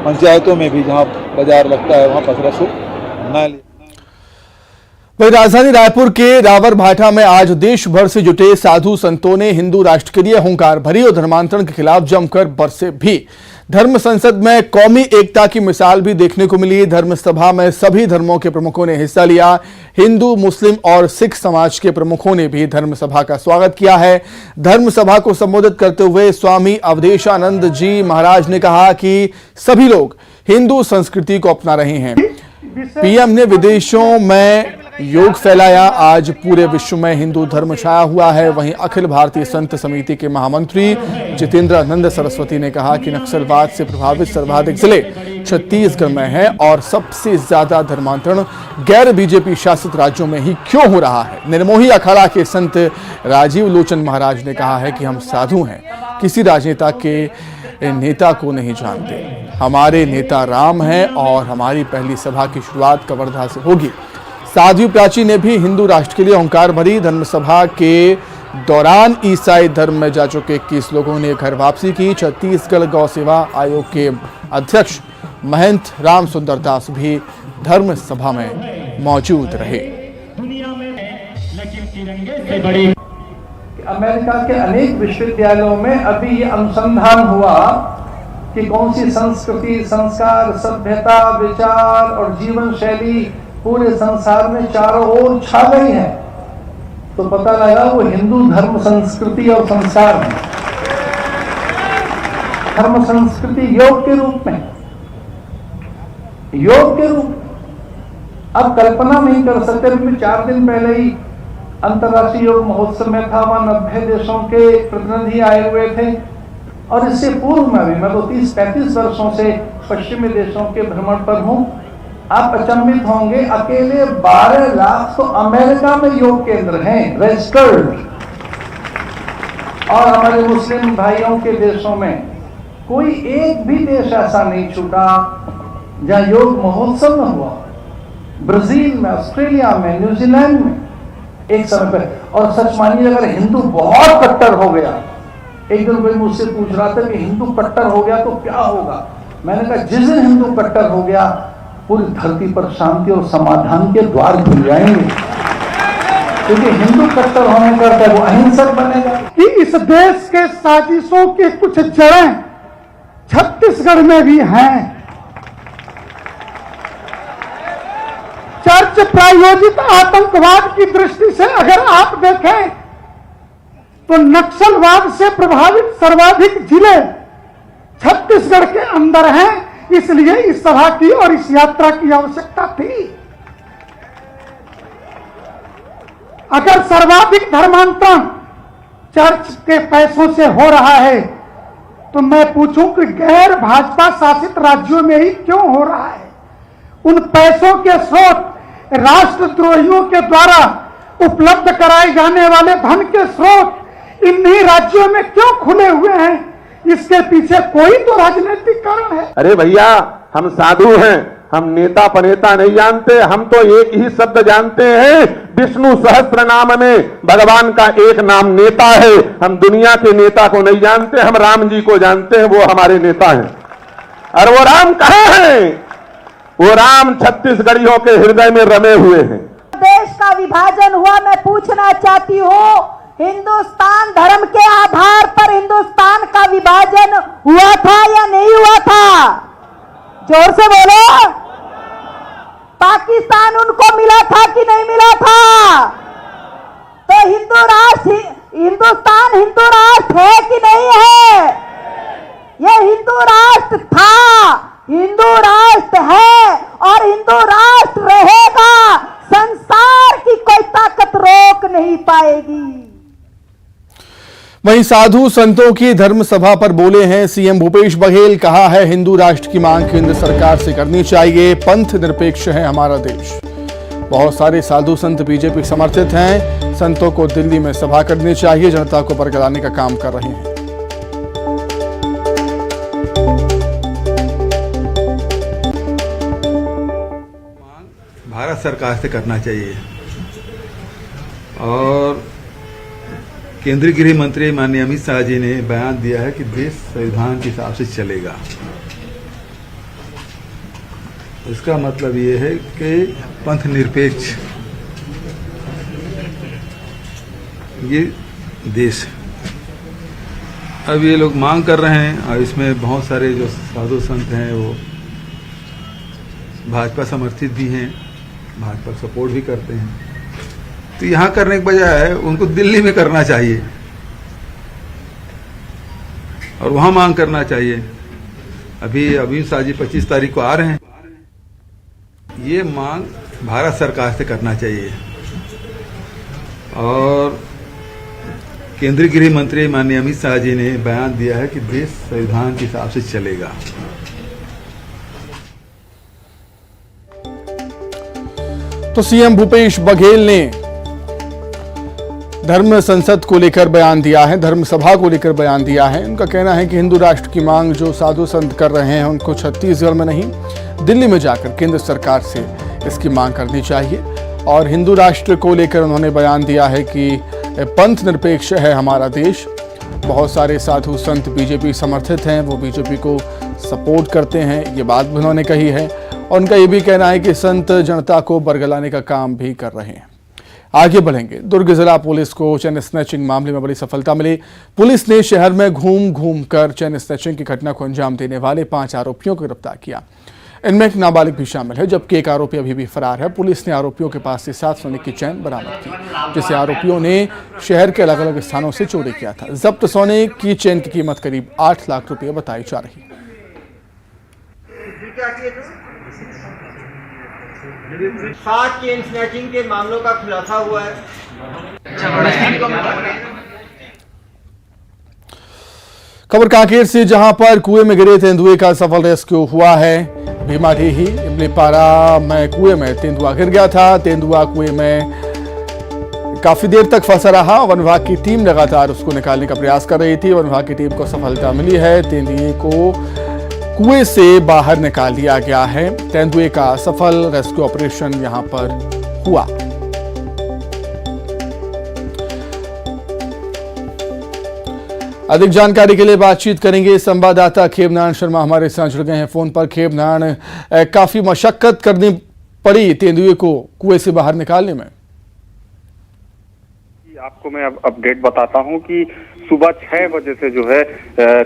पंचायतों में भी जहाँ बाजार लगता है वहाँ पसरा शुल्क न ले। वही राजधानी रायपुर के रावर भाठा में आज देश भर से जुटे साधु संतों ने हिंदू राष्ट्र के लिए हुंकार भरी और धर्मांतरण के खिलाफ जमकर बरसे भी। धर्म संसद में कौमी एकता की मिसाल भी देखने को मिली। धर्म सभा में सभी धर्मों के प्रमुखों ने हिस्सा लिया। हिंदू, मुस्लिम और सिख समाज के प्रमुखों ने भी धर्म सभा का स्वागत किया है। धर्म सभा को संबोधित करते हुए स्वामी अवधेशानंद जी महाराज ने कहा कि सभी लोग हिंदू संस्कृति को अपना रहे हैं। पीएम ने विदेशों में योग फैलाया। आज पूरे विश्व में हिंदू धर्म छाया हुआ है। वहीं अखिल भारतीय संत समिति के महामंत्री जितेंद्रानंद सरस्वती ने कहा कि नक्सलवाद से प्रभावित सर्वाधिक जिले छत्तीसगढ़ में है और सबसे ज्यादा धर्मांतरण गैर बीजेपी शासित राज्यों में ही क्यों हो रहा है। निर्मोही अखाड़ा के संत राजीव लोचन महाराज ने कहा है कि हम साधु हैं, किसी राजनेता के नेता को नहीं जानते। हमारे नेता राम हैं और हमारी पहली सभा की शुरुआत कवर्धा से होगी। साध्वी प्राची ने भी हिंदू राष्ट्र के लिए हुंकार भरी। धर्म सभा के दौरान ईसाई धर्म में जा चुके 21 लोगों ने घर वापसी की। छत्तीसगढ़ गौ सेवा आयोग के अध्यक्ष महंत राम सुंदर दास भी धर्म सभा में मौजूद रहे। अमेरिका के अनेक विश्वविद्यालयों में अभी ये अनुसंधान हुआ कि कौन सी संस्कृति, संस्कार, सभ्यता, विचार और जीवन शैली पूरे संसार में चारों ओर छा गई है। तो पता लगा वो हिंदू धर्म, संस्कृति और संस्कार है। धर्म संस्कृति योग के रूप में, योग के रूप अब कल्पना नहीं कर सकते। अभी 4 दिन पहले ही अंतर्राष्ट्रीय योग महोत्सव में था, वहां 90 देशों के प्रतिनिधि आए हुए थे। और इससे पूर्व में भी मैं तो 30-35 वर्षों से पश्चिमी देशों के भ्रमण पर हूं। आप अचंभित होंगे, अकेले 12 लाख तो अमेरिका में योग केंद्र हैं रजिस्टर्ड। और हमारे मुस्लिम भाइयों के देशों में कोई एक भी देश ऐसा नहीं छूटा जहां योग महोत्सव न हुआ। ब्राजील में, ऑस्ट्रेलिया में, न्यूजीलैंड में एक समय पर। और सच मानिए, अगर हिंदू बहुत कट्टर हो गया, एक दिन कोई मुझसे पूछ रहा था कि हिंदू कट्टर हो गया तो क्या होगा। मैंने कहा जिस दिन हिंदू कट्टर हो गया पूरी धरती पर शांति और समाधान के द्वार खुल जाएंगे, क्योंकि हिंदू कट्टर होने का वो अहिंसक बनेगा। कि इस देश के साजिशों के कुछ जड़ें छत्तीसगढ़ में भी हैं। चर्च प्रायोजित आतंकवाद की दृष्टि से अगर आप देखें तो नक्सलवाद से प्रभावित सर्वाधिक जिले छत्तीसगढ़ के अंदर हैं। इसलिए इस सभा की और इस यात्रा की आवश्यकता थी। अगर सर्वाधिक धर्मांतरण चर्च के पैसों से हो रहा है तो मैं पूछूं कि गैर भाजपा शासित राज्यों में ही क्यों हो रहा है। उन पैसों के स्रोत राष्ट्रद्रोहियों के द्वारा उपलब्ध कराए जाने वाले धन के स्रोत इन्हीं राज्यों में क्यों खुले हुए हैं। इसके पीछे कोई तो राजनीतिक कारण है। अरे भैया, हम साधु हैं, हम नेता पनेता नहीं जानते। हम तो एक ही शब्द जानते हैं, विष्णु सहस्त्र नाम में भगवान का एक नाम नेता है। हम दुनिया के नेता को नहीं जानते, हम राम जी को जानते हैं, वो हमारे नेता हैं। और वो राम कहाँ हैं? वो राम छत्तीसगढ़ियों के हृदय में रमे हुए हैं। देश का विभाजन हुआ, मैं पूछना चाहती हूँ, हिंदुस्तान धर्म के आधार पर हिंदुस्तान का विभाजन हुआ था या नहीं हुआ था? जोर से बोलो। पाकिस्तान उनको मिला था कि नहीं मिला था? तो हिंदुस्तान हिंदू राष्ट्र है कि नहीं है? ये हिंदू राष्ट्र था, हिंदू राष्ट्र है और हिंदू राष्ट्र रहेगा। संसार की कोई ताकत रोक नहीं पाएगी। वहीं साधु संतों की धर्म सभा पर बोले हैं सीएम भूपेश बघेल। कहा है हिंदू राष्ट्र की मांग केंद्र सरकार से करनी चाहिए। पंथ निरपेक्ष है हमारा देश। बहुत सारे साधु संत बीजेपी समर्थित हैं। संतों को दिल्ली में सभा करनी चाहिए, जनता को बरगलाने का काम कर रहे हैं। भारत सरकार से करना चाहिए और केंद्रीय गृह मंत्री माननीय अमित शाह जी ने बयान दिया है कि देश संविधान के हिसाब से चलेगा। इसका मतलब ये है कि पंथ निरपेक्ष ये देश है। अब ये लोग मांग कर रहे हैं और इसमें बहुत सारे जो साधु संत हैं वो भाजपा समर्थित भी हैं, भाजपा सपोर्ट भी करते हैं। तो यहाँ करने के बजाय उनको दिल्ली में करना चाहिए और वहाँ मांग करना चाहिए। अभी शाह जी 25 तारीख को आ रहे हैं। ये मांग भारत सरकार से करना चाहिए और केंद्रीय गृह मंत्री माननीय अमित शाह जी ने बयान दिया है कि देश संविधान के हिसाब से चलेगा। तो सीएम भूपेश बघेल ने धर्म संसद को लेकर बयान दिया है, धर्म सभा को लेकर बयान दिया है। उनका कहना है कि हिंदू राष्ट्र की मांग जो साधु संत कर रहे हैं उनको छत्तीसगढ़ में नहीं दिल्ली में जाकर केंद्र सरकार से इसकी मांग करनी चाहिए। और हिंदू राष्ट्र को लेकर उन्होंने बयान दिया है कि पंथ निरपेक्ष है हमारा देश। बहुत सारे साधु संत बीजेपी समर्थित हैं, वो बीजेपी को सपोर्ट करते हैं, ये बात भी उन्होंने कही है। और उनका ये भी कहना है कि संत जनता को बरगलाने का काम भी कर रहे हैं। आगे बढ़ेंगे। दुर्ग जिला पुलिस को चेन स्नैचिंग मामले में बड़ी सफलता मिली। पुलिस ने शहर में घूम घूम कर चेन स्नैचिंग की घटना को अंजाम देने वाले 5 आरोपियों को गिरफ्तार किया। इनमें एक नाबालिग भी शामिल है, जबकि एक आरोपी अभी भी फरार है। पुलिस ने आरोपियों के पास से 7 सोने की चैन बरामद की, जिसे आरोपियों ने शहर के अलग अलग स्थानों से चोरी किया था। जब्त सोने की चैन की कीमत करीब 8 लाख रुपए बताई जा रही है। 7 चेन स्नैचिंग के मामलों का खुलासा हुआ है। खबर कांकेर से, जहां पर कुएं में गिरे तेंदुए का सफल रेस्क्यू हुआ है। भीमाडीही इमलीपारा में कुएं में तेंदुआ गिर गया था। तेंदुआ कुएं में काफी देर तक फंसा रहा। वन विभाग की टीम लगातार उसको निकालने का प्रयास कर रही थी। वन विभाग की टीम को सफलता मिली है। तेंदुए को कुएं से बाहर निकाल लिया गया है। तेंदुए का सफल रेस्क्यू ऑपरेशन यहां पर हुआ। अधिक जानकारी के लिए बातचीत करेंगे संवाददाता खेबनारायण शर्मा हमारे साथ जुड़ गए हैं फोन पर। खेबनारायण, काफी मशक्कत करनी पड़ी तेंदुए को कुएं से बाहर निकालने में। आपको मैं अब अपडेट बताता हूं कि सुबह 6 बजे से जो है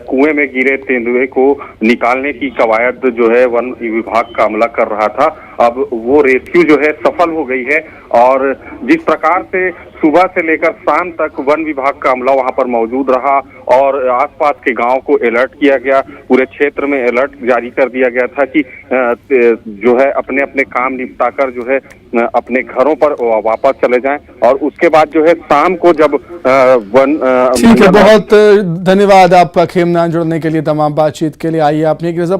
कुएं में गिरे तेंदुए को निकालने की कवायद जो है वन विभाग का अमला कर रहा था। अब वो रेस्क्यू जो है सफल हो गई है और जिस प्रकार से सुबह से लेकर शाम तक वन विभाग का अमला वहां पर मौजूद रहा और आसपास के गांव को अलर्ट किया गया, पूरे क्षेत्र में अलर्ट जारी कर दिया गया था कि जो है अपने अपने काम निपटाकर जो है अपने घरों पर वापस चले जाएं। और उसके बाद जो है शाम को जब ठीक है, बहुत धन्यवाद आपका खेमनारायण जुड़ने के लिए, तमाम बातचीत के लिए। आइए आपने एक 25